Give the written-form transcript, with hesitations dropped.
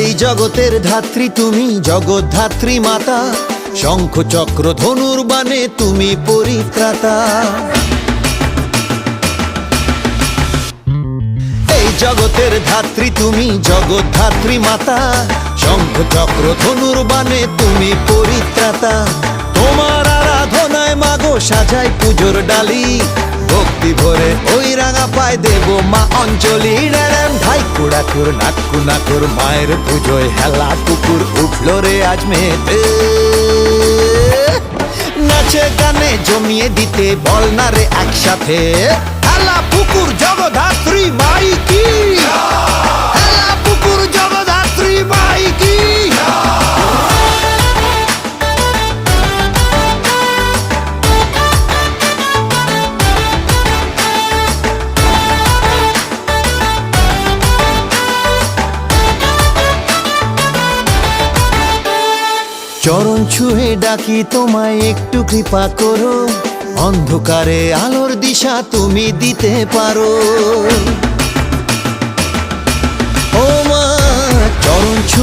এই জগতের ধাত্রী তুমি, জগদ্ধাত্রী মাতা, শঙ্খ চক্র ধনুর বাণে তুমি পরিত্রাতা। এই জগতের ধাত্রী তুমি, জগদ্ধাত্রী মাতা, শঙ্খ চক্র ধনুর বাণে তুমি পরিত্রাতা। তোমার আরাধনায় মাগো সাজাই পুজোর ডালি, ভক্তি ভরে ওই রাঙা পায় দেব মা অঞ্জলি। রেড়েম ভাই কুড়াকুর নাক্কু নাকুর, মায়ের পুজোয় হেলা কুকুর উঠলো রে আজ মেতে। নাচে গানে জমিয়ে দিতে বল না রে একসাথে, হেলা পুকুর জগদ্ধাত্রী মাই কি, হেলা পুকুর জগদ্ধাত্রী মাই কি। চরণ ছুঁয়ে ডাকি তোমায় একটু কৃপা করো, অন্ধকারে আলোর দিশা তুমি দিতে পারো। ও মা চরণ ছুঁয়ে